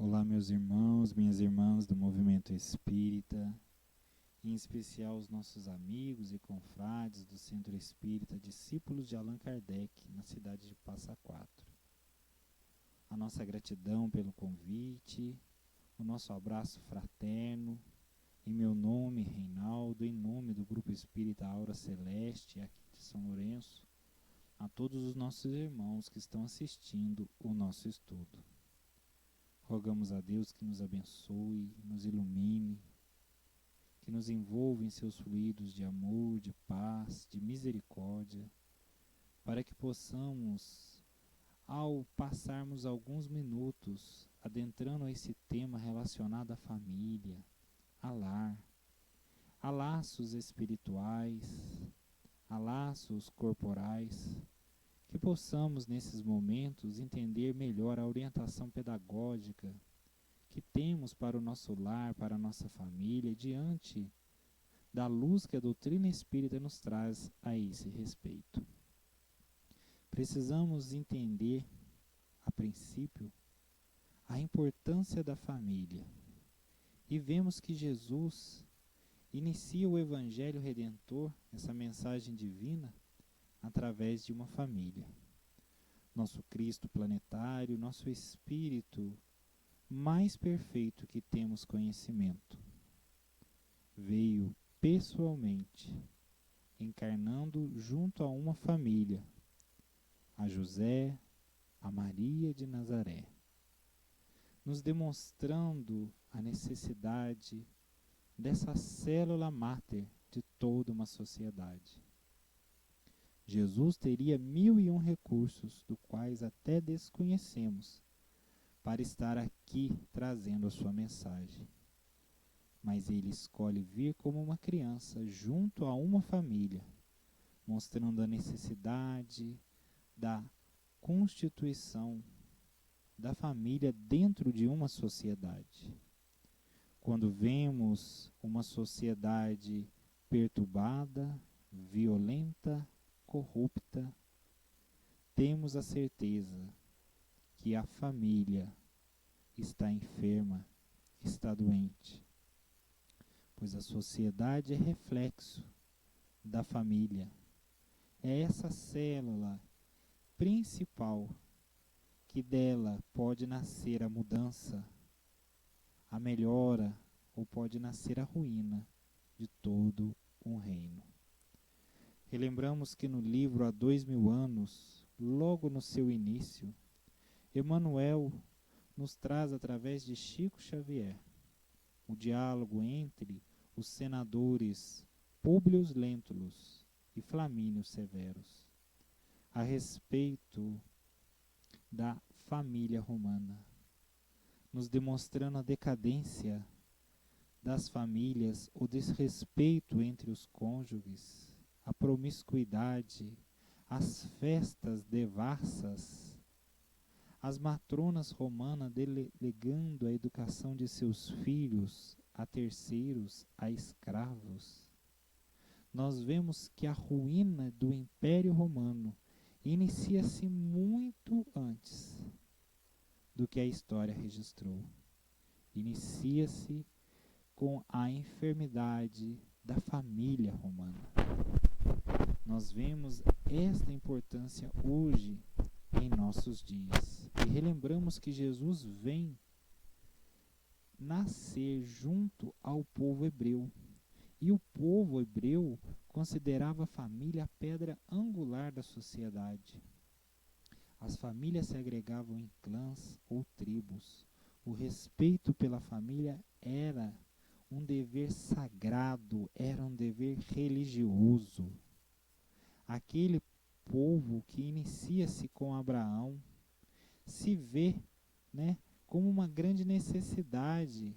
Olá, meus irmãos, minhas irmãs do Movimento Espírita, em especial os nossos amigos e confrades do Centro Espírita Discípulos de Allan Kardec, na cidade de Passa Quatro. A nossa gratidão pelo convite, o nosso abraço fraterno, em meu nome, Reinaldo, em nome do Grupo Espírita Aura Celeste, aqui de São Lourenço, a todos os nossos irmãos que estão assistindo o nosso estudo. Rogamos a Deus que nos abençoe, nos ilumine, que nos envolva em seus fluidos de amor, de paz, de misericórdia, para que possamos, ao passarmos alguns minutos adentrando a esse tema relacionado à família, a lar, a laços espirituais, a laços corporais, que possamos nesses momentos entender melhor a orientação pedagógica que temos para o nosso lar, para a nossa família, diante da luz que a doutrina espírita nos traz a esse respeito. Precisamos entender, a princípio, a importância da família. E vemos que Jesus inicia o Evangelho Redentor, essa mensagem divina, através de uma família. Nosso Cristo planetário, nosso Espírito mais perfeito que temos conhecimento, veio pessoalmente, encarnando junto a uma família, a José, a Maria de Nazaré, nos demonstrando a necessidade dessa célula máter de toda uma sociedade. Jesus teria 1001 recursos, dos quais até desconhecemos, para estar aqui trazendo a sua mensagem. Mas ele escolhe vir como uma criança junto a uma família, mostrando a necessidade da constituição da família dentro de uma sociedade. Quando vemos uma sociedade perturbada, violenta, corrupta, temos a certeza que a família está enferma, está doente, pois a sociedade é reflexo da família. É essa célula principal que dela pode nascer a mudança, a melhora, ou pode nascer a ruína de todo um reino. Relembramos que no livro Há 2000 anos, logo no seu início, Emmanuel nos traz, através de Chico Xavier, o diálogo entre os senadores Públio Lentulus e Flamínio Severus, a respeito da família romana, nos demonstrando a decadência das famílias, o desrespeito entre os cônjuges, a promiscuidade, as festas devassas, as matronas romanas delegando a educação de seus filhos a terceiros, a escravos. Nós vemos que a ruína do Império Romano inicia-se muito antes do que a história registrou. Inicia-se com a enfermidade da família romana. Nós vemos esta importância hoje em nossos dias. E relembramos que Jesus vem nascer junto ao povo hebreu. E o povo hebreu considerava a família a pedra angular da sociedade. As famílias se agregavam em clãs ou tribos. O respeito pela família era um dever sagrado, era um dever religioso. Aquele povo que inicia-se com Abraão se vê, como uma grande necessidade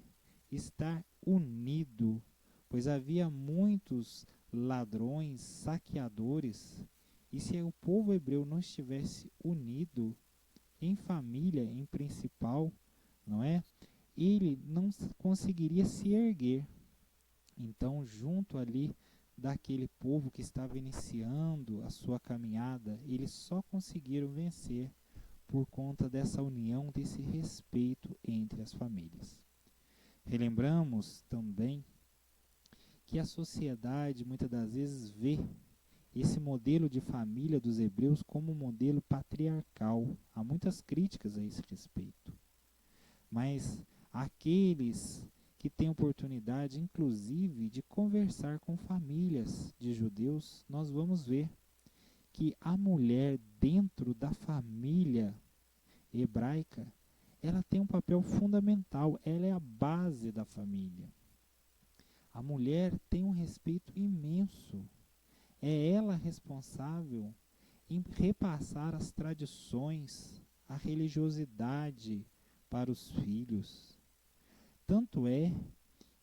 estar unido, pois havia muitos ladrões, saqueadores, e se o povo hebreu não estivesse unido em família, em principal, ele não conseguiria se erguer. Então, junto ali daquele povo que estava iniciando a sua caminhada, eles só conseguiram vencer por conta dessa união, desse respeito entre as famílias. Relembramos também que a sociedade muitas das vezes vê esse modelo de família dos hebreus como um modelo patriarcal. Há muitas críticas a esse respeito. Mas aqueles que têm oportunidade, inclusive, de conversar com famílias de judeus, nós vamos ver que a mulher dentro da família hebraica, ela tem um papel fundamental, ela é a base da família. A mulher tem um respeito imenso. É ela responsável em repassar as tradições, a religiosidade para os filhos. Tanto é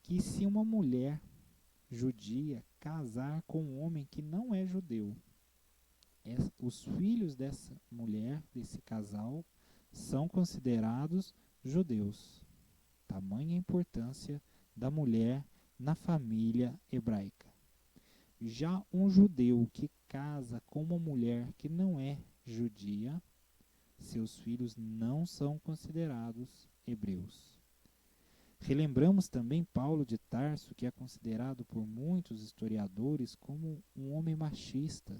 que se uma mulher judia casar com um homem que não é judeu, os filhos dessa mulher, desse casal, são considerados judeus. Tamanha a importância da mulher na família hebraica. Já um judeu que casa com uma mulher que não é judia, seus filhos não são considerados hebreus. Relembramos também Paulo de Tarso, que é considerado por muitos historiadores como um homem machista,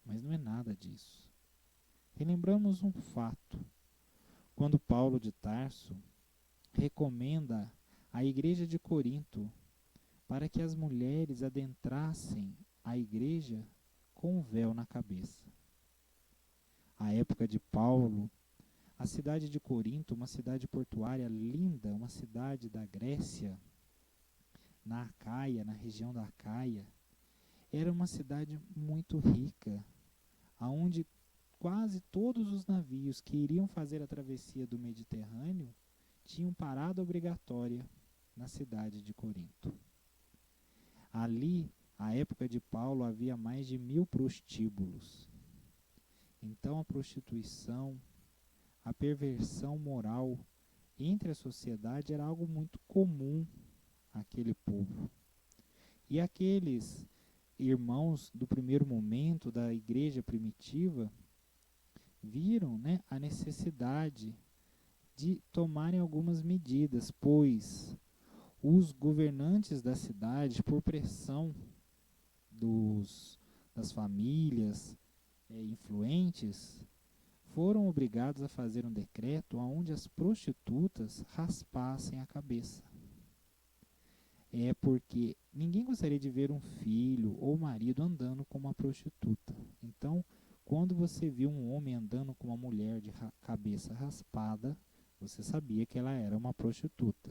mas não é nada disso. Relembramos um fato. Quando Paulo de Tarso recomenda à igreja de Corinto para que as mulheres adentrassem a igreja com um véu na cabeça. À época de Paulo, a cidade de Corinto, uma cidade portuária linda, uma cidade da Grécia, na Acaia, na região da Acaia, era uma cidade muito rica, onde quase todos os navios que iriam fazer a travessia do Mediterrâneo tinham parada obrigatória na cidade de Corinto. Ali, à época de Paulo, havia mais de 1000 prostíbulos. Então a prostituição, a perversão moral entre a sociedade era algo muito comum àquele povo. E aqueles irmãos do primeiro momento da igreja primitiva viram, a necessidade de tomarem algumas medidas, pois os governantes da cidade, por pressão das famílias influentes, foram obrigados a fazer um decreto onde as prostitutas raspassem a cabeça. É porque ninguém gostaria de ver um filho ou marido andando com uma prostituta. Então, quando você viu um homem andando com uma mulher de cabeça raspada, você sabia que ela era uma prostituta.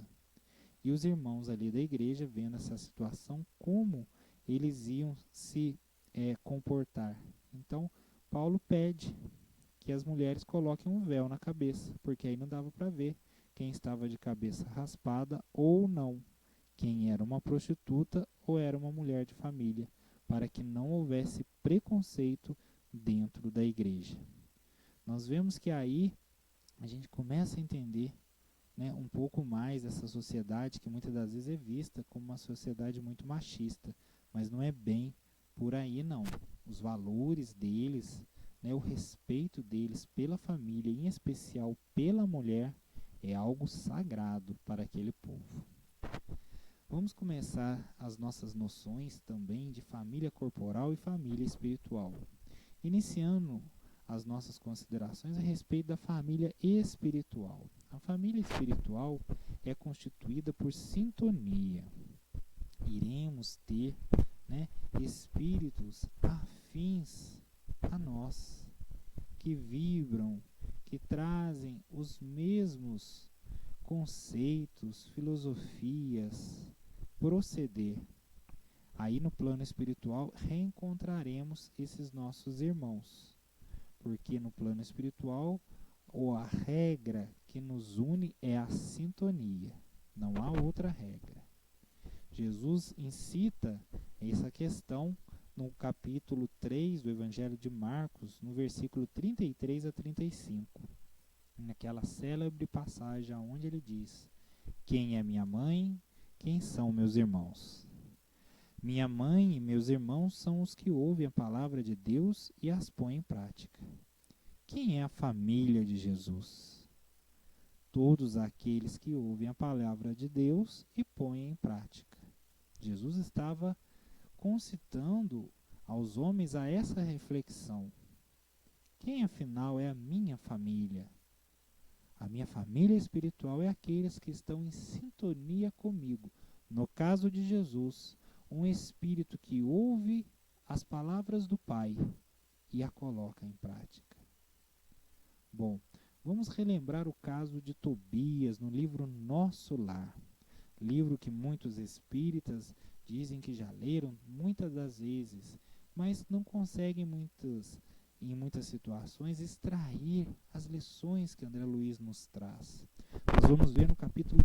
E os irmãos ali da igreja, vendo essa situação, como eles iam se comportar. Então, Paulo pede que as mulheres coloquem um véu na cabeça, porque aí não dava para ver quem estava de cabeça raspada ou não, quem era uma prostituta ou era uma mulher de família, para que não houvesse preconceito dentro da igreja. Nós vemos que aí a gente começa a entender um pouco mais dessa sociedade que muitas das vezes é vista como uma sociedade muito machista, mas não é bem por aí não. Os valores deles, o respeito deles pela família, em especial pela mulher, é algo sagrado para aquele povo. Vamos começar as nossas noções também de família corporal e família espiritual, iniciando as nossas considerações a respeito da família espiritual. A família espiritual é constituída por sintonia. Iremos ter espíritos afins a nós, que vibram, que trazem os mesmos conceitos, filosofias, proceder. Aí no plano espiritual reencontraremos esses nossos irmãos, porque no plano espiritual a regra que nos une é a sintonia, não há outra regra. Jesus incita essa questão no capítulo 3 do Evangelho de Marcos, no versículo 33 a 35, naquela célebre passagem onde ele diz: quem é minha mãe, quem são meus irmãos? Minha mãe e meus irmãos são os que ouvem a palavra de Deus e as põem em prática. Quem é a família de Jesus? todos aqueles que ouvem a palavra de Deus e põem em prática. Jesus estava concitando aos homens a essa reflexão. Quem afinal é a minha família? A minha família espiritual é aqueles que estão em sintonia comigo. No caso de Jesus, um espírito que ouve as palavras do Pai e a coloca em prática. Bom, vamos relembrar o caso de Tobias no livro Nosso Lar. Livro que muitos espíritas dizem que já leram muitas das vezes, mas não conseguem em muitas situações extrair as lições que André Luiz nos traz. Nós vamos ver no capítulo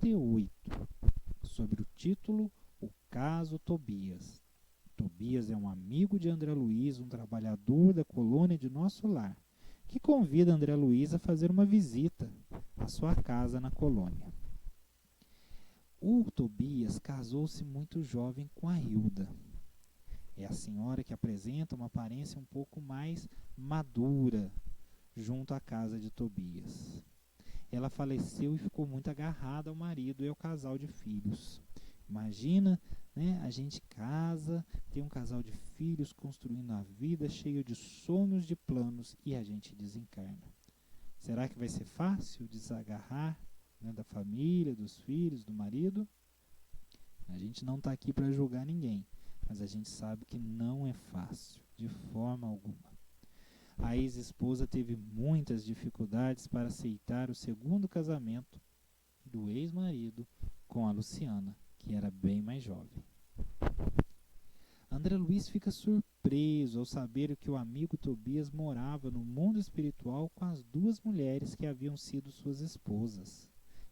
38, sobre o título O Caso Tobias. Tobias é um amigo de André Luiz, um trabalhador da colônia de Nosso Lar, que convida André Luiz a fazer uma visita à sua casa na colônia. O Tobias casou-se muito jovem com a Hilda. É a senhora que apresenta uma aparência um pouco mais madura junto à casa de Tobias. Ela faleceu e ficou muito agarrada ao marido e ao casal de filhos. Imagina, né? A gente casa, tem um casal de filhos construindo a vida cheio de sonhos, de planos, e a gente desencarna. Será que vai ser fácil desagarrar, né, da família, dos filhos, do marido? A gente não está aqui para julgar ninguém, mas a gente sabe que não é fácil, de forma alguma. A ex-esposa teve muitas dificuldades para aceitar o segundo casamento do ex-marido com a Luciana, que era bem mais jovem. André Luiz fica surpreso ao saber que o amigo Tobias morava no mundo espiritual com as duas mulheres que haviam sido suas esposas,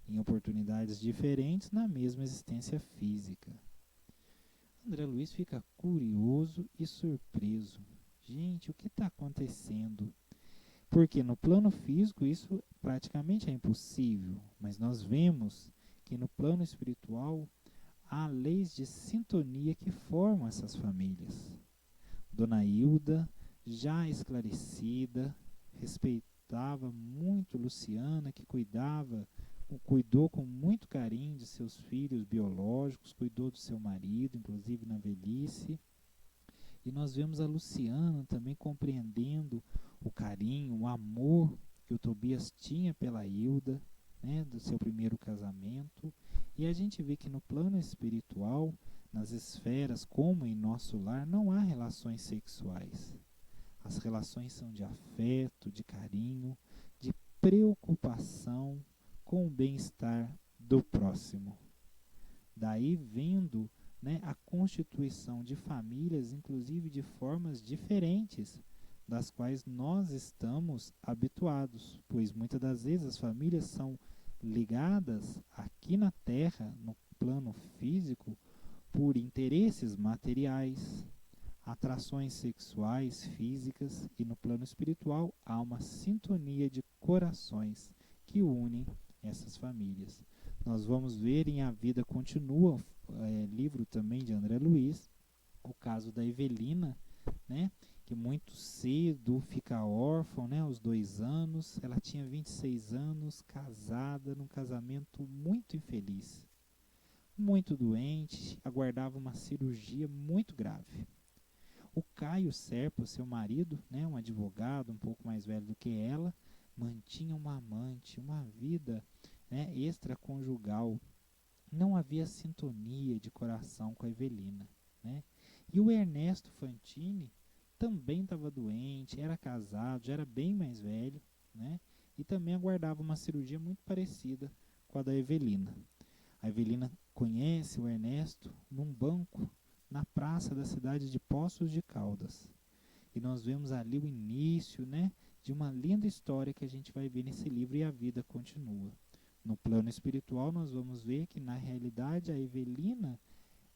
em oportunidades diferentes na mesma existência física. André Luiz fica curioso e surpreso. Gente, o que está acontecendo? Porque no plano físico isso praticamente é impossível, mas nós vemos que no plano espiritual há leis de sintonia que formam essas famílias. Dona Hilda, já esclarecida, respeitava muito Luciana, que cuidou com muito carinho de seus filhos biológicos, cuidou do seu marido, inclusive na velhice. E nós vemos a Luciana também compreendendo o carinho, o amor que o Tobias tinha pela Hilda, né, do seu primeiro casamento. E a gente vê que no plano espiritual, nas esferas como em Nosso Lar, não há relações sexuais. As relações são de afeto, de carinho, de preocupação com o bem-estar do próximo. Daí vendo, né, a constituição de famílias, inclusive de formas diferentes das quais nós estamos habituados, pois muitas das vezes as famílias são ligadas aqui na Terra, no plano físico, por interesses materiais, atrações sexuais, físicas, e no plano espiritual há uma sintonia de corações que unem essas famílias. Nós vamos ver em A Vida Continua, livro também de André Luiz, o caso da Evelina, né, que muito cedo fica órfã, né, aos 2 anos. Ela tinha 26 anos, casada, num casamento muito infeliz, muito doente, aguardava uma cirurgia muito grave. O Caio Serpa, seu marido, né, um advogado um pouco mais velho do que ela, mantinha uma amante, uma vida, né, extraconjugal. Não havia sintonia de coração com a Evelina, né? E o Ernesto Fantini também estava doente, era casado, já era bem mais velho, né? E também aguardava uma cirurgia muito parecida com a da Evelina. A Evelina conhece o Ernesto num banco na praça da cidade de Poços de Caldas. E nós vemos ali o início, né, de uma linda história que a gente vai ver nesse livro, E a Vida Continua. No plano espiritual, nós vamos ver que, na realidade, a Evelina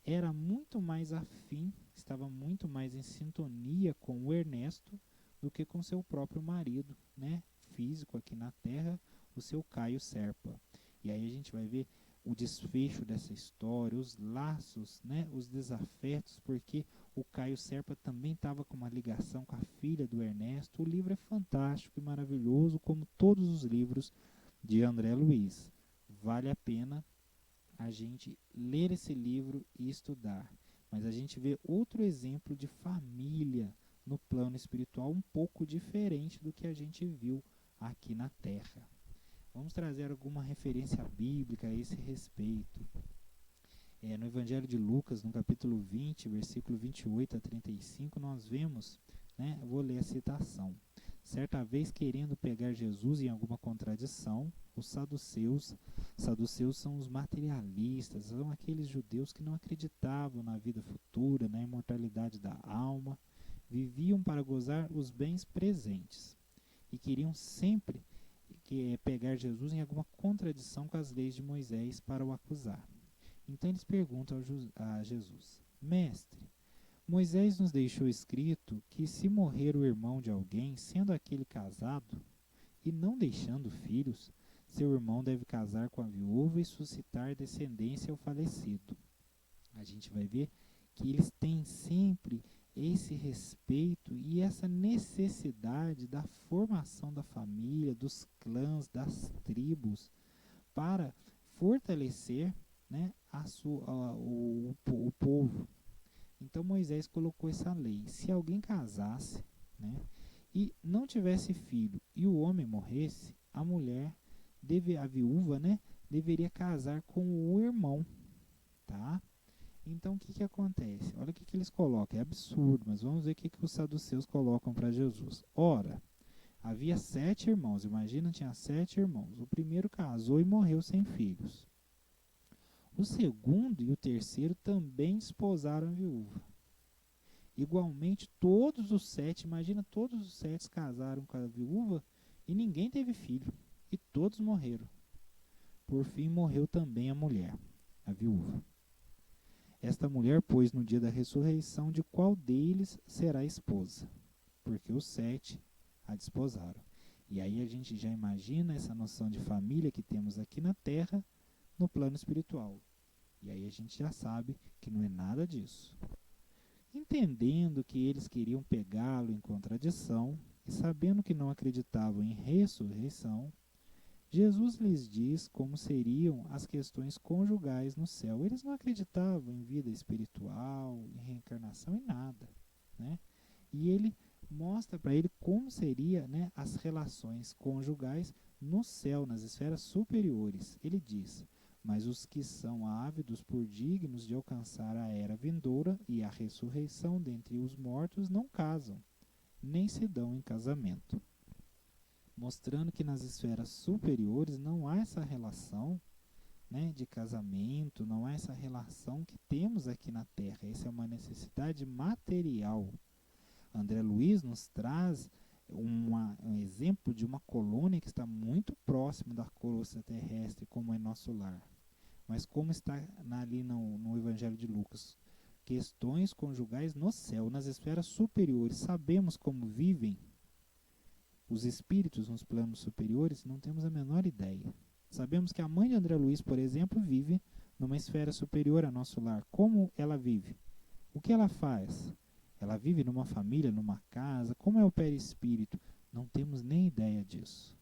era muito mais afim, estava muito mais em sintonia com o Ernesto do que com seu próprio marido, né, físico aqui na Terra, o seu Caio Serpa. E aí a gente vai ver o desfecho dessa história, os laços, né, os desafetos, porque o Caio Serpa também estava com uma ligação com a filha do Ernesto. O livro é fantástico e maravilhoso, como todos os livros de André Luiz. Vale a pena a gente ler esse livro e estudar. Mas a gente vê outro exemplo de família no plano espiritual um pouco diferente do que a gente viu aqui na Terra. Vamos trazer alguma referência bíblica a esse respeito. No Evangelho de Lucas, no capítulo 20, versículo 28 a 35, nós vemos, eu vou ler a citação. Certa vez, querendo pegar Jesus em alguma contradição, os saduceus são os materialistas, são aqueles judeus que não acreditavam na vida futura, na imortalidade da alma, viviam para gozar os bens presentes e queriam sempre pegar Jesus em alguma contradição com as leis de Moisés para o acusar. Então eles perguntam a Jesus: Mestre, Moisés nos deixou escrito que se morrer o irmão de alguém, sendo aquele casado, e não deixando filhos, seu irmão deve casar com a viúva e suscitar descendência ao falecido. A gente vai ver que eles têm sempre esse respeito e essa necessidade da formação da família, dos clãs, das tribos, para fortalecer o povo. Então Moisés colocou essa lei: se alguém casasse e não tivesse filho e o homem morresse, a viúva, deveria casar com o irmão, tá? Então o que acontece? Olha o que eles colocam, é absurdo, mas vamos ver o que os saduceus colocam para Jesus. Ora, havia 7 irmãos, imagina, tinha 7 irmãos. O primeiro casou e morreu sem filhos. O segundo e o terceiro também desposaram a viúva. Igualmente, todos os 7, imagina, todos os 7 casaram com a viúva e ninguém teve filho. E todos morreram. Por fim, morreu também a mulher, a viúva. Esta mulher, pois, no dia da ressurreição, de qual deles será esposa? Porque os 7 a desposaram. E aí a gente já imagina essa noção de família que temos aqui na Terra, no plano espiritual. E aí a gente já sabe que não é nada disso. Entendendo que eles queriam pegá-lo em contradição e sabendo que não acreditavam em ressurreição, Jesus lhes diz como seriam as questões conjugais no céu. Eles não acreditavam em vida espiritual, em reencarnação, em nada, E ele mostra para ele como seria, as relações conjugais no céu, nas esferas superiores. Ele diz: mas os que são ávidos por dignos de alcançar a era vindoura e a ressurreição dentre os mortos não casam, nem se dão em casamento. Mostrando que nas esferas superiores não há essa relação de casamento, não há essa relação que temos aqui na Terra. Essa é uma necessidade material. André Luiz nos traz um exemplo de uma colônia que está muito próximo da crosta terrestre, como é nosso lar. Mas como está ali no Evangelho de Lucas, questões conjugais no céu, nas esferas superiores, sabemos como vivem os espíritos nos planos superiores? Não temos a menor ideia. Sabemos que a mãe de André Luiz, por exemplo, vive numa esfera superior a nosso lar. Como ela vive? O que ela faz? Ela vive numa família, numa casa? Como é o perispírito? Não temos nem ideia disso.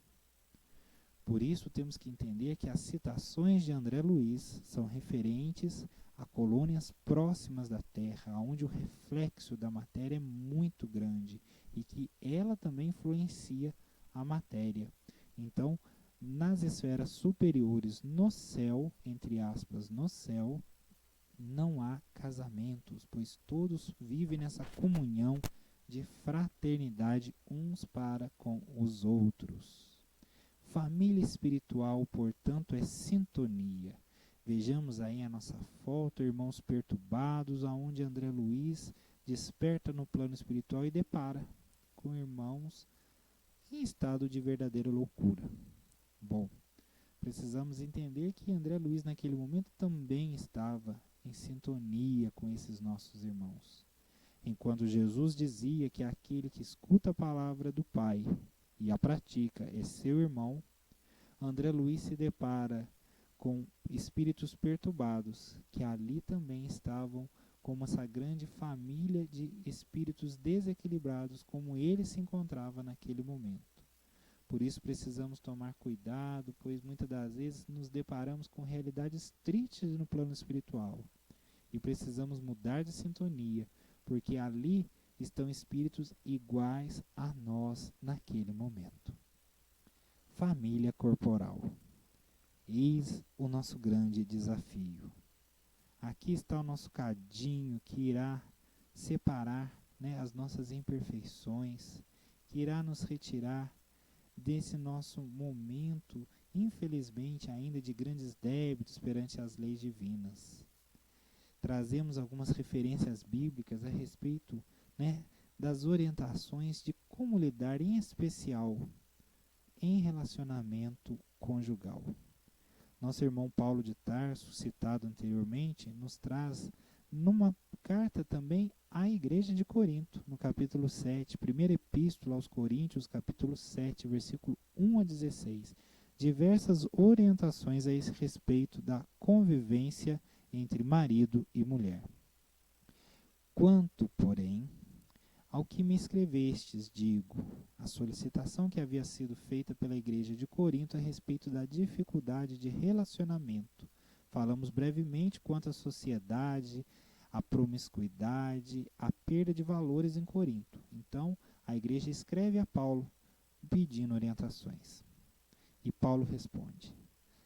Por isso, temos que entender que as citações de André Luiz são referentes a colônias próximas da Terra, onde o reflexo da matéria é muito grande e que ela também influencia a matéria. Então, nas esferas superiores, no céu, entre aspas, no céu, não há casamentos, pois todos vivem nessa comunhão de fraternidade uns para com os outros. Família espiritual, portanto, é sintonia. Vejamos aí a nossa foto, irmãos perturbados, aonde André Luiz desperta no plano espiritual e depara com irmãos em estado de verdadeira loucura. Bom, precisamos entender que André Luiz naquele momento também estava em sintonia com esses nossos irmãos. Enquanto Jesus dizia que aquele que escuta a palavra do Pai e a pratica é seu irmão, André Luiz se depara com espíritos perturbados, que ali também estavam como essa grande família de espíritos desequilibrados, como ele se encontrava naquele momento. Por isso precisamos tomar cuidado, pois muitas das vezes nos deparamos com realidades tristes no plano espiritual. E precisamos mudar de sintonia, porque ali estão espíritos iguais a nós naquele momento. Família corporal. Eis o nosso grande desafio. Aqui está o nosso cadinho que irá separar, as nossas imperfeições, que irá nos retirar desse nosso momento, infelizmente ainda de grandes débitos perante as leis divinas. Trazemos algumas referências bíblicas a respeito, das orientações de como lidar, em especial em relacionamento conjugal. Nosso irmão Paulo de Tarso, citado anteriormente, nos traz numa carta também à igreja de Corinto, no capítulo 7, primeira epístola aos Coríntios, capítulo 7, versículo 1 a 16, diversas orientações a esse respeito da convivência entre marido e mulher. Quanto, porém, ao que me escrevestes, digo, a solicitação que havia sido feita pela igreja de Corinto a respeito da dificuldade de relacionamento. Falamos brevemente quanto à sociedade, à promiscuidade, à perda de valores em Corinto. Então, a igreja escreve a Paulo pedindo orientações. E Paulo responde: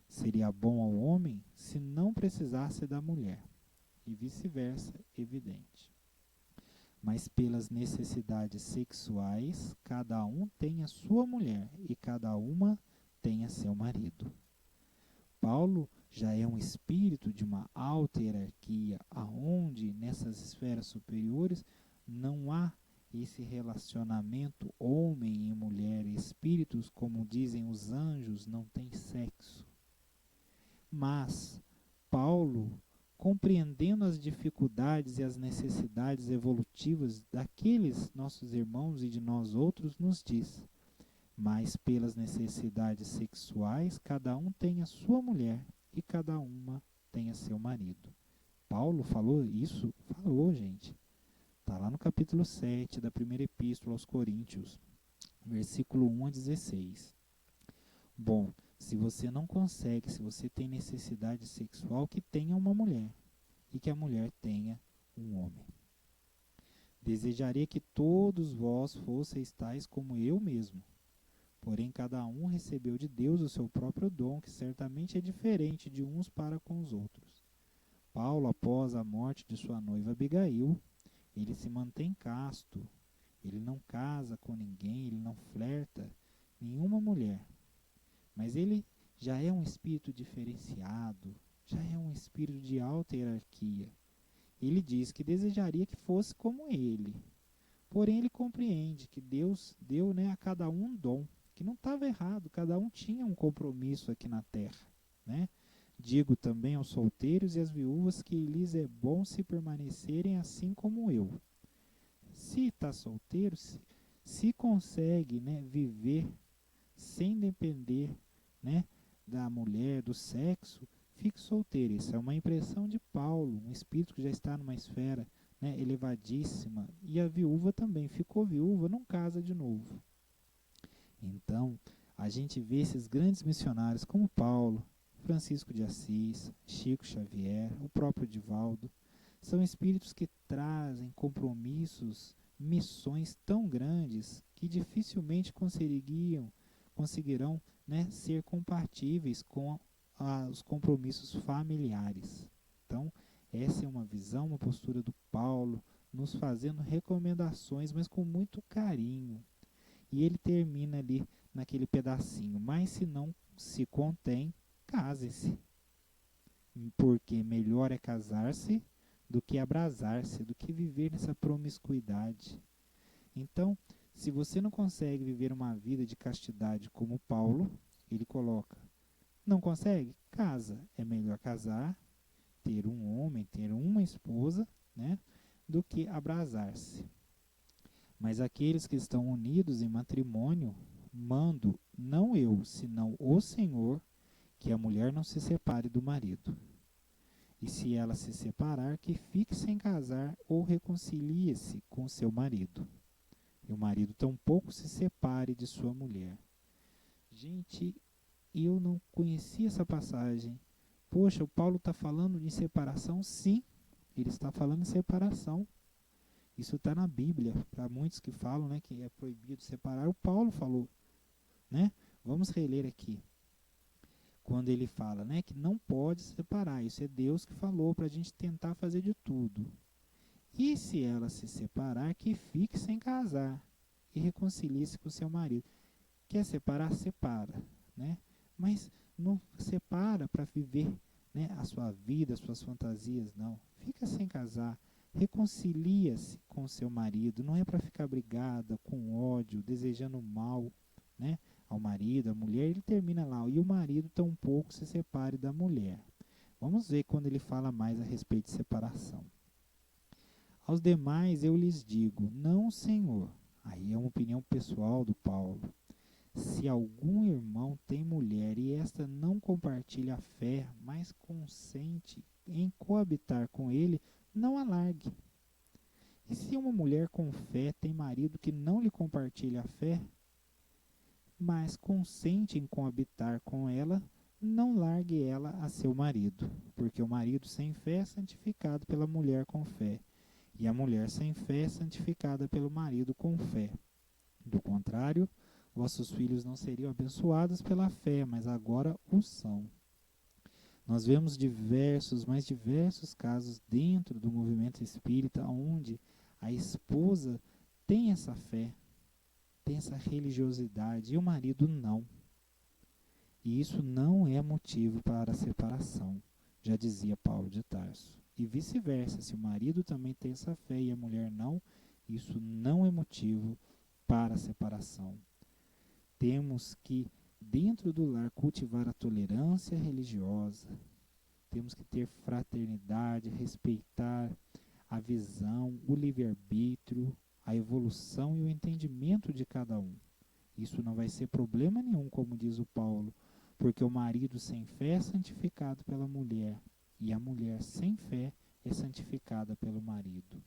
seria bom ao homem se não precisasse da mulher, e vice-versa, evidente. Mas pelas necessidades sexuais, cada um tem a sua mulher e cada uma tem a seu marido. Paulo já é um espírito de uma alta hierarquia, aonde nessas esferas superiores não há esse relacionamento homem e mulher. Espíritos, como dizem os anjos, não têm sexo. Mas Paulo, compreendendo as dificuldades e as necessidades evolutivas daqueles nossos irmãos e de nós outros, nos diz: mas pelas necessidades sexuais, cada um tem a sua mulher e cada uma tem a seu marido. Paulo falou isso? Falou, gente. Está lá no capítulo 7 da primeira epístola aos Coríntios, versículo 1 a 16. Bom, se você não consegue, se você tem necessidade sexual, que tenha uma mulher e que a mulher tenha um homem. Desejaria que todos vós fosseis tais como eu mesmo. Porém, cada um recebeu de Deus o seu próprio dom, que certamente é diferente de uns para com os outros. Paulo, após a morte de sua noiva Abigail, ele se mantém casto. Ele não casa com ninguém, ele não flerta nenhuma mulher. Mas ele já é um espírito diferenciado, já é um espírito de alta hierarquia. Ele diz que desejaria que fosse como ele. Porém, ele compreende que Deus deu, a cada um um dom, que não estava errado, cada um tinha um compromisso aqui na terra. Digo também aos solteiros e às viúvas que lhes é bom se permanecerem assim como eu. Se está solteiro, se consegue viver sem depender da mulher, do sexo, fique solteiro. Isso é uma impressão de Paulo, um espírito que já está numa esfera elevadíssima. E a viúva também, ficou viúva, não casa de novo. Então, a gente vê esses grandes missionários como Paulo, Francisco de Assis, Chico Xavier, o próprio Divaldo. São espíritos que trazem compromissos, missões tão grandes que dificilmente conseguirão ser compatíveis com os compromissos familiares. Então, essa é uma visão, uma postura do Paulo, nos fazendo recomendações, mas com muito carinho. E ele termina ali naquele pedacinho: mas se não se contém, case-se. Porque melhor é casar-se do que abrasar-se, do que viver nessa promiscuidade. Então, se você não consegue viver uma vida de castidade como Paulo, ele coloca: não consegue? Casa. É melhor casar, ter um homem, ter uma esposa, do que abrasar-se. Mas aqueles que estão unidos em matrimônio, mando, não eu, senão o Senhor, que a mulher não se separe do marido. E se ela se separar, que fique sem casar ou reconcilie-se com seu marido. E o marido tampouco se separe de sua mulher. Gente, eu não conhecia essa passagem. Poxa, o Paulo está falando de separação? Sim, ele está falando em separação. Isso está na Bíblia. Para muitos que falam, né, que é proibido separar, o Paulo falou, né? Vamos reler aqui. Quando ele fala, né, que não pode separar. Isso é Deus que falou para a gente tentar fazer de tudo. E se ela se separar, que fique sem casar e reconcilie-se com seu marido. Quer separar? Separa, né? Mas não separa para viver, né, a sua vida, as suas fantasias, não. Fica sem casar, reconcilia-se com seu marido, não é para ficar brigada, com ódio, desejando mal, né, ao marido, à mulher. Ele termina lá, e o marido tampouco se separe da mulher. Vamos ver quando ele fala mais a respeito de separação. Aos demais eu lhes digo, não, Senhor. Aí é uma opinião pessoal do Paulo. Se algum irmão tem mulher e esta não compartilha a fé, mas consente em coabitar com ele, não a largue. E se uma mulher com fé tem marido que não lhe compartilha a fé, mas consente em coabitar com ela, não largue ela a seu marido, porque o marido sem fé é santificado pela mulher com fé, e a mulher sem fé é santificada pelo marido com fé. Do contrário, vossos filhos não seriam abençoados pela fé, mas agora o são. Nós vemos mais diversos casos dentro do movimento espírita onde a esposa tem essa fé, tem essa religiosidade e o marido não. E isso não é motivo para a separação, já dizia Paulo de Tarso. E vice-versa, se o marido também tem essa fé e a mulher não, isso não é motivo para a separação. Temos que, dentro do lar, cultivar a tolerância religiosa. Temos que ter fraternidade, respeitar a visão, o livre-arbítrio, a evolução e o entendimento de cada um. Isso não vai ser problema nenhum, como diz o Paulo, porque o marido sem fé é santificado pela mulher e a mulher sem fé é santificada pelo marido.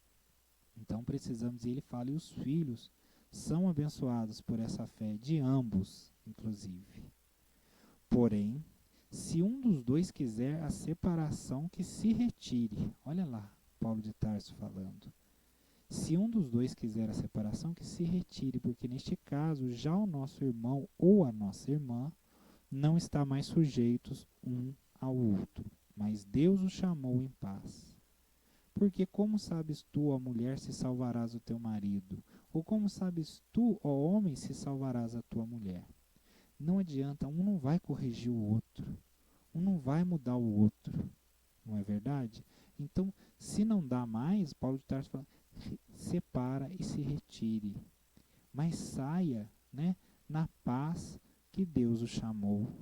Então precisamos, e ele fala, e os filhos são abençoados por essa fé de ambos, inclusive. Porém, se um dos dois quiser a separação, que se retire. Olha lá, Paulo de Tarso falando. Se um dos dois quiser a separação, que se retire, porque neste caso já o nosso irmão ou a nossa irmã não está mais sujeitos um ao outro, mas Deus os chamou em paz. Porque como sabes tu, ó mulher, se salvarás o teu marido? Ou como sabes tu, ó homem, se salvarás a tua mulher? Não adianta, um não vai corrigir o outro, um não vai mudar o outro, não é verdade? Então, se não dá mais, Paulo de Tarso fala, separa e se retire, mas saia, né, na paz que Deus o chamou.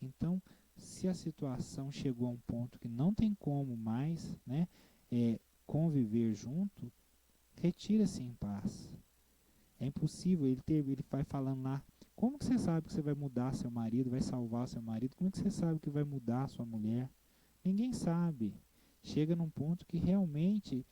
Então, se a situação chegou a um ponto que não tem como mais, né, conviver junto, retira-se em paz. É impossível, ele vai falando lá, como que você sabe que você vai mudar seu marido, vai salvar seu marido? Como que você sabe que vai mudar sua mulher? Ninguém sabe. Chega num ponto que realmente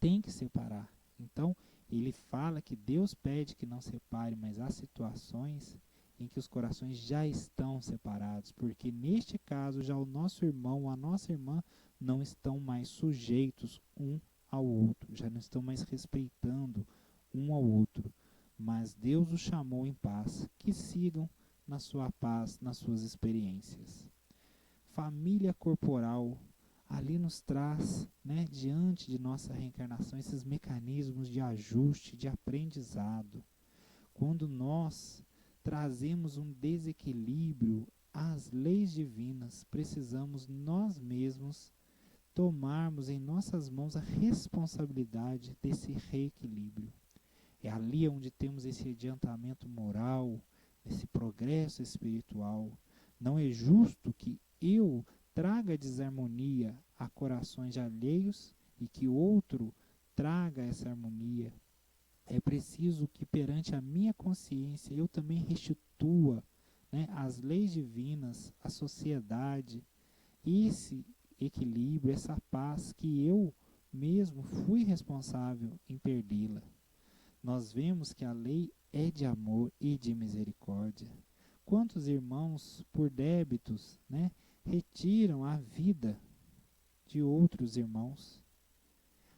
tem que separar. Então, ele fala que Deus pede que não separe, mas há situações em que os corações já estão separados, porque neste caso já o nosso irmão, a nossa irmã não estão mais sujeitos um ao outro, já não estão mais respeitando um ao outro, mas Deus os chamou em paz, que sigam na sua paz, nas suas experiências. Família corporal ali nos traz, né, diante de nossa reencarnação, esses mecanismos de ajuste, de aprendizado. Quando nós trazemos um desequilíbrio às leis divinas, precisamos nós mesmos tomarmos em nossas mãos a responsabilidade desse reequilíbrio. É ali onde temos esse adiantamento moral, esse progresso espiritual. Não é justo que eu traga desarmonia a corações alheios e que outro traga essa harmonia. É preciso que perante a minha consciência eu também restitua, né, as leis divinas, a sociedade, esse equilíbrio, essa paz que eu mesmo fui responsável em perdê-la. Nós vemos que a lei é de amor e de misericórdia. Quantos irmãos, por débitos, né, retiram a vida de outros irmãos?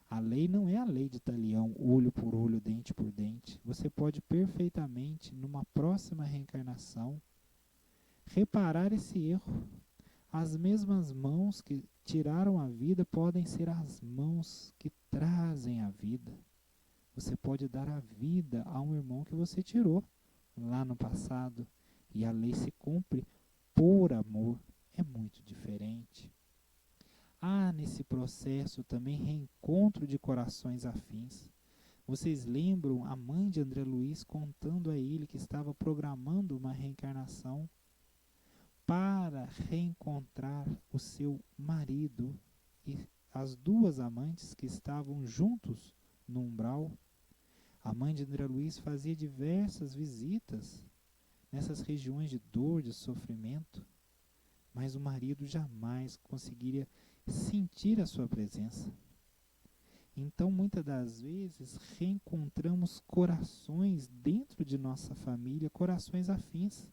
A lei não é a lei de talião, olho por olho, dente por dente. Você pode perfeitamente, numa próxima reencarnação, reparar esse erro. As mesmas mãos que tiraram a vida podem ser as mãos que trazem a vida. Você pode dar a vida a um irmão que você tirou lá no passado. E a lei se cumpre por amor. É muito diferente. Há nesse processo também reencontro de corações afins. Vocês lembram a mãe de André Luiz contando a ele que estava programando uma reencarnação para reencontrar o seu marido e as duas amantes que estavam juntos no umbral? A mãe de André Luiz fazia diversas visitas nessas regiões de dor, de sofrimento, mas o marido jamais conseguiria sentir a sua presença. Então, muitas das vezes, reencontramos corações dentro de nossa família, corações afins,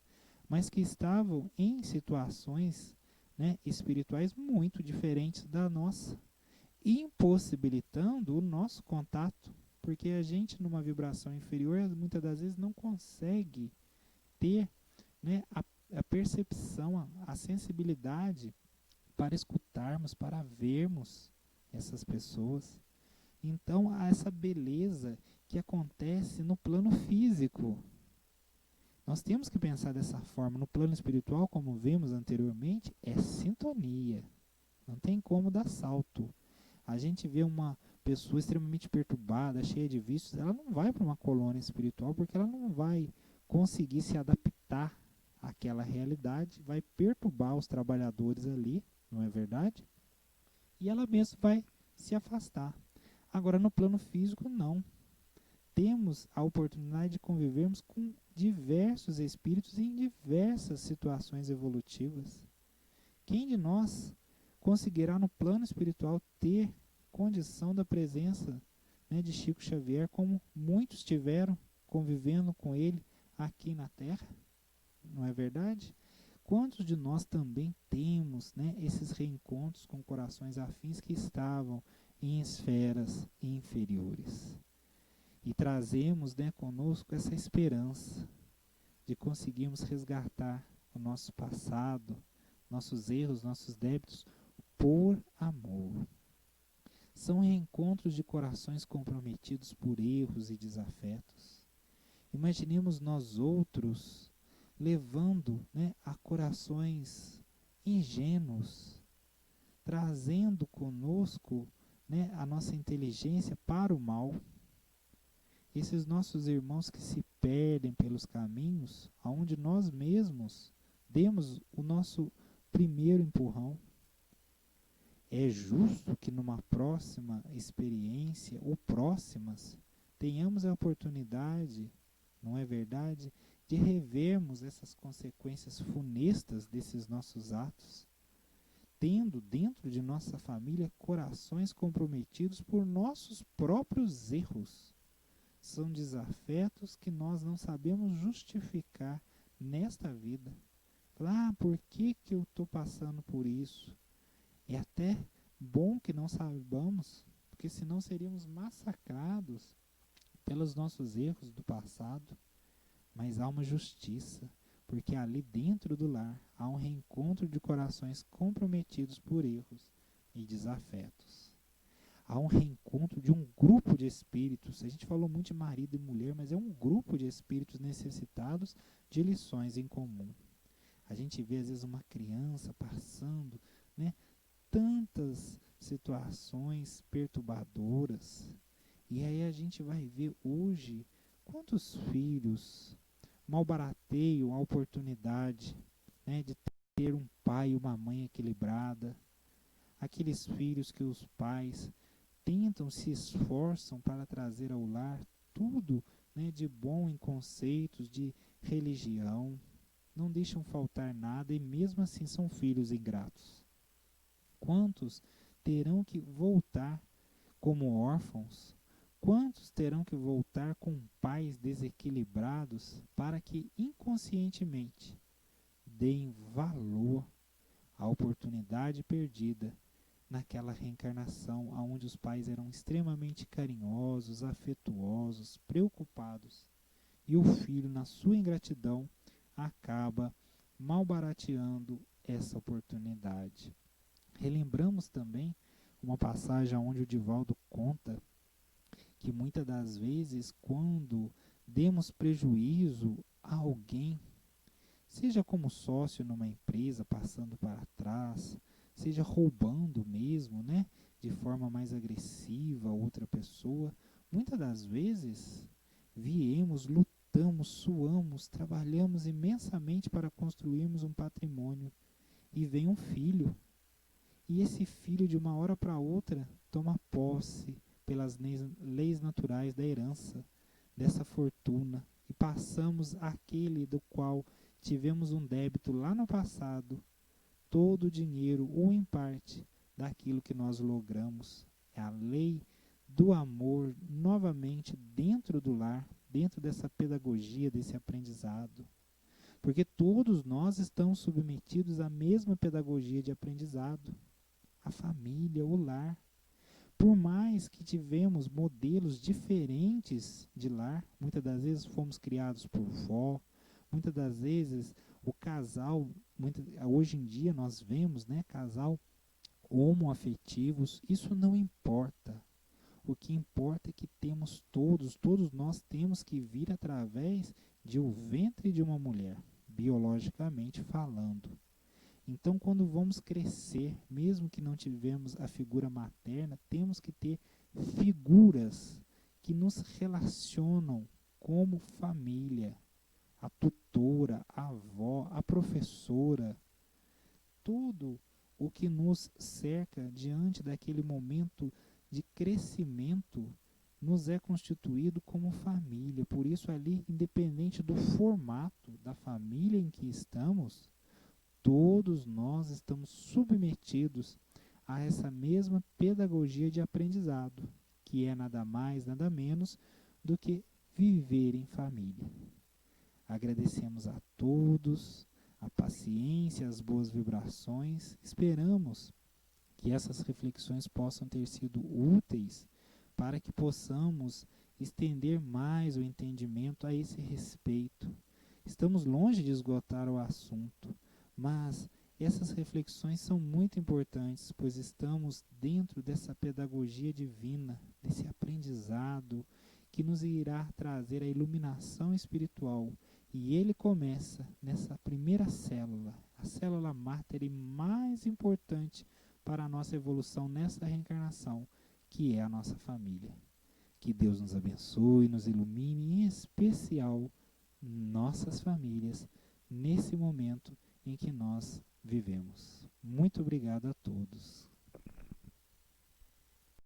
mas que estavam em situações, né, espirituais muito diferentes da nossa, impossibilitando o nosso contato, porque a gente, numa vibração inferior, muitas das vezes não consegue ter, né, a percepção, a sensibilidade para escutarmos, para vermos essas pessoas. Então, há essa beleza que acontece no plano físico. Nós temos que pensar dessa forma. No plano espiritual, como vimos anteriormente, é sintonia. Não tem como dar salto. A gente vê uma pessoa extremamente perturbada, cheia de vícios, ela não vai para uma colônia espiritual porque ela não vai conseguir se adaptar àquela realidade, vai perturbar os trabalhadores ali, não é verdade? E ela mesma vai se afastar. Agora, no plano físico, não. Temos a oportunidade de convivermos com diversos espíritos em diversas situações evolutivas. Quem de nós conseguirá no plano espiritual ter condição da presença, né, de Chico Xavier, como muitos tiveram convivendo com ele aqui na Terra? Não é verdade? Quantos de nós também temos, né, esses reencontros com corações afins que estavam em esferas inferiores? E trazemos, né, conosco essa esperança de conseguirmos resgatar o nosso passado, nossos erros, nossos débitos, por amor. São reencontros de corações comprometidos por erros e desafetos. Imaginemos nós outros levando, né, a corações ingênuos, trazendo conosco, né, a nossa inteligência para o mal. Esses nossos irmãos que se perdem pelos caminhos, aonde nós mesmos demos o nosso primeiro empurrão. É justo que numa próxima experiência ou próximas tenhamos a oportunidade, não é verdade, de revermos essas consequências funestas desses nossos atos, tendo dentro de nossa família corações comprometidos por nossos próprios erros. São desafetos que nós não sabemos justificar nesta vida. Por que eu estou passando por isso? É até bom que não saibamos, porque senão seríamos massacrados pelos nossos erros do passado. Mas há uma justiça, porque ali dentro do lar há um reencontro de corações comprometidos por erros e desafetos. Há um reencontro de um grupo de espíritos. A gente falou muito de marido e mulher, mas é um grupo de espíritos necessitados de lições em comum. A gente vê às vezes uma criança passando, né, tantas situações perturbadoras. E aí a gente vai ver hoje quantos filhos malbarateiam a oportunidade, né, de ter um pai e uma mãe equilibrada. Aqueles filhos que os pais tentam, se esforçam para trazer ao lar tudo, né, de bom em conceitos de religião, não deixam faltar nada e mesmo assim são filhos ingratos. Quantos terão que voltar como órfãos? Quantos terão que voltar com pais desequilibrados para que inconscientemente deem valor à oportunidade perdida naquela reencarnação onde os pais eram extremamente carinhosos, afetuosos, preocupados, e o filho, na sua ingratidão, acaba malbarateando essa oportunidade. Relembramos também uma passagem onde o Divaldo conta que muitas das vezes, quando demos prejuízo a alguém, seja como sócio numa empresa, passando para trás, seja roubando mesmo, né, de forma mais agressiva a outra pessoa, muitas das vezes viemos, lutamos, suamos, trabalhamos imensamente para construirmos um patrimônio, e vem um filho, e esse filho de uma hora para outra toma posse pelas leis naturais da herança dessa fortuna, e passamos aquele do qual tivemos um débito lá no passado, todo o dinheiro, ou em parte, daquilo que nós logramos. É a lei do amor novamente dentro do lar, dentro dessa pedagogia, desse aprendizado. Porque todos nós estamos submetidos à mesma pedagogia de aprendizado, a família, o lar. Por mais que tivemos modelos diferentes de lar, muitas das vezes fomos criados por vó, muitas das vezes o casal, hoje em dia nós vemos, né, casal homoafetivos, isso não importa. O que importa é que temos todos nós temos que vir através de um ventre de uma mulher, biologicamente falando. Então, quando vamos crescer, mesmo que não tivemos a figura materna, temos que ter figuras que nos relacionam como família. A tutora, a avó, a professora, tudo o que nos cerca diante daquele momento de crescimento nos é constituído como família. Por isso, ali, independente do formato da família em que estamos, todos nós estamos submetidos a essa mesma pedagogia de aprendizado, que é nada mais, nada menos do que viver em família. Agradecemos a todos a paciência, as boas vibrações. Esperamos que essas reflexões possam ter sido úteis para que possamos estender mais o entendimento a esse respeito. Estamos longe de esgotar o assunto, mas essas reflexões são muito importantes, pois estamos dentro dessa pedagogia divina, desse aprendizado que nos irá trazer a iluminação espiritual. E ele começa nessa primeira célula, a célula máter e mais importante para a nossa evolução nessa reencarnação, que é a nossa família. Que Deus nos abençoe, nos ilumine, em especial nossas famílias, nesse momento em que nós vivemos. Muito obrigado a todos.